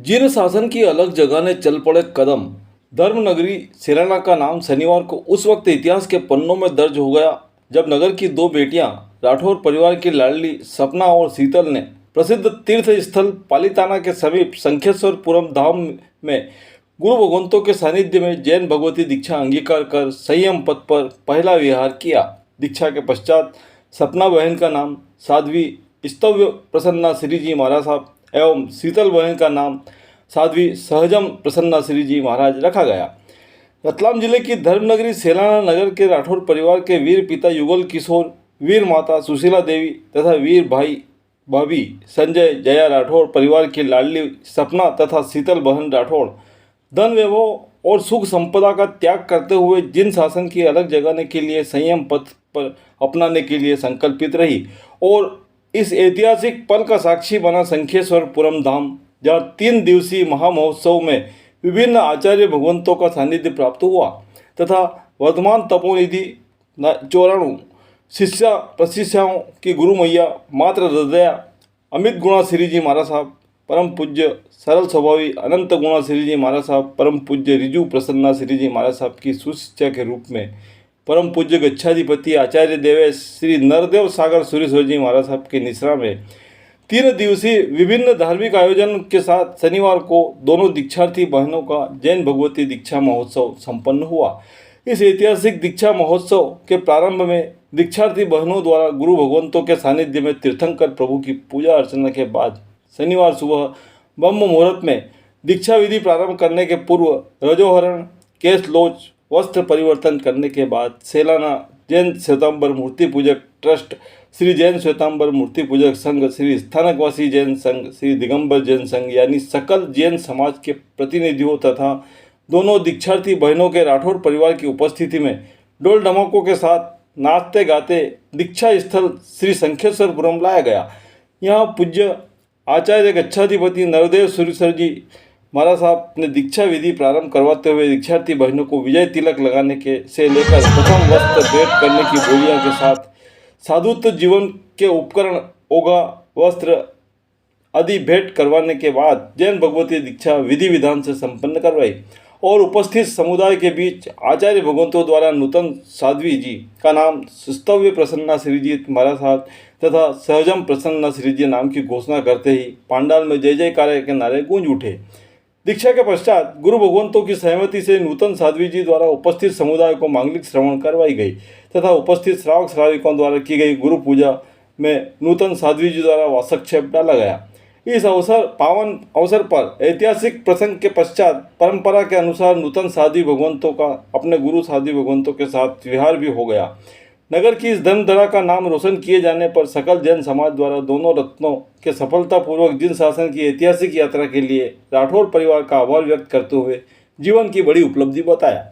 जिन शासन की अलग जगह ने चल पड़े कदम, धर्मनगरी सेलाना का नाम शनिवार को उस वक्त इतिहास के पन्नों में दर्ज हो गया जब नगर की दो बेटियां राठौर परिवार की लाडली सपना और शीतल ने प्रसिद्ध तीर्थ स्थल पालीताना के समीप शंखेश्वरपुरम धाम में गुरु भगवंतों के सानिध्य में जैन भगवती दीक्षा अंगीकार कर संयम पथ पर पहला विहार किया। दीक्षा के पश्चात सपना बहन का नाम साध्वी स्तव्य प्रसन्ना श्री जी महाराज साहब एवं शीतल बहन का नाम साध्वी सहजम प्रसन्ना श्री जी महाराज रखा गया। रतलाम जिले की धर्मनगरी सेलाना नगर के राठौर परिवार के वीर पिता युगल किशोर, वीर माता सुशीला देवी तथा वीर भाई भाभी संजय जया राठौर परिवार की लाडली सपना तथा शीतल बहन राठौर धन वैभव और सुख संपदा का त्याग करते हुए जिन शासन की अलग जगाने के लिए संयम पथ पर अपनाने के लिए संकल्पित रही और इस ऐतिहासिक पल का साक्षी बना शंखेश्वरपुरम धाम, जहाँ 3 दिवसीय महामहोत्सव में विभिन्न आचार्य भगवंतों का सानिध्य प्राप्त हुआ तथा वर्तमान तपोनिधि 94 शिष्या प्रशिष्याओं की गुरु मैया मात्र हृदया अमित गुणा श्री जी महाराज साहब परम पूज्य सरल स्वभावी अनंत गुणा श्री जी महाराज साहब परम पूज्य रिजु प्रसन्ना श्री जी महाराज साहब की सुशिष्या के रूप में परम पूज्य गच्छाधिपति आचार्य देवेश श्री नरदेव सागर सूर्यश्वर जी महाराज साहब के निश्रा में 3 दिवसीय विभिन्न धार्मिक आयोजन के साथ शनिवार को दोनों दीक्षार्थी बहनों का जैन भगवती दीक्षा महोत्सव संपन्न हुआ। इस ऐतिहासिक दीक्षा महोत्सव के प्रारंभ में दीक्षार्थी बहनों द्वारा गुरु भगवंतों के सानिध्य में तीर्थंकर प्रभु की पूजा अर्चना के बाद शनिवार सुबह ब्रह्म मुहूर्त में दीक्षा विधि प्रारंभ करने के पूर्व रजोहरण, केश लोच, वस्त्र परिवर्तन करने के बाद सेलाना जैन श्वेतांबर मूर्ति पूजक ट्रस्ट, श्री जैन श्वेतांबर मूर्ति पूजक संघ, श्री स्थानकवासी जैन संघ, श्री दिगंबर जैन संघ यानी सकल जैन समाज के प्रतिनिधियों तथा दोनों दीक्षार्थी बहनों के राठौर परिवार की उपस्थिति में डोल ढमाकों के साथ नाचते गाते दीक्षा स्थल श्री शंखेश्वरपुरम लाया गया। यहाँ पूज्य आचार्य गच्छाधिपति नरदेव सूर्यश्वर जी महाराज साहब ने दीक्षा विधि प्रारंभ करवाते हुए दीक्षार्थी बहनों को विजय तिलक लगाने के से लेकर प्रथम वस्त्र भेंट करने की बोलियों के साथ साधुत्व जीवन के उपकरण, ओगा, वस्त्र आदि भेंट करवाने के बाद जैन भगवती दीक्षा विधि विधान से संपन्न करवाई और उपस्थित समुदाय के बीच आचार्य भगवंतों द्वारा नूतन साध्वी जी का नाम स्तव्य प्रसन्ना श्री जी महाराज साहब तथा सहजम प्रसन्ना श्री जी नाम की घोषणा करते ही पांडाल में जय जयकार के नारे गूंज उठे। दीक्षा के पश्चात गुरु भगवंतों की सहमति से नूतन साध्वी जी द्वारा उपस्थित समुदाय को मांगलिक श्रवण करवाई गई तथा उपस्थित श्रावक श्राविकों द्वारा की गई गुरु पूजा में नूतन साध्वी जी द्वारा वासक्षेप डाला गया। इस पावन अवसर पर ऐतिहासिक प्रसंग के पश्चात परंपरा के अनुसार नूतन साध्वी भगवंतों का अपने गुरु साध्वी भगवंतों के साथ विहार भी हो गया। नगर की इस धर्मधरा का नाम रोशन किए जाने पर सकल जैन समाज द्वारा दोनों रत्नों के सफलतापूर्वक जिन शासन की ऐतिहासिक यात्रा के लिए राठौर परिवार का आभार व्यक्त करते हुए जीवन की बड़ी उपलब्धि बताया।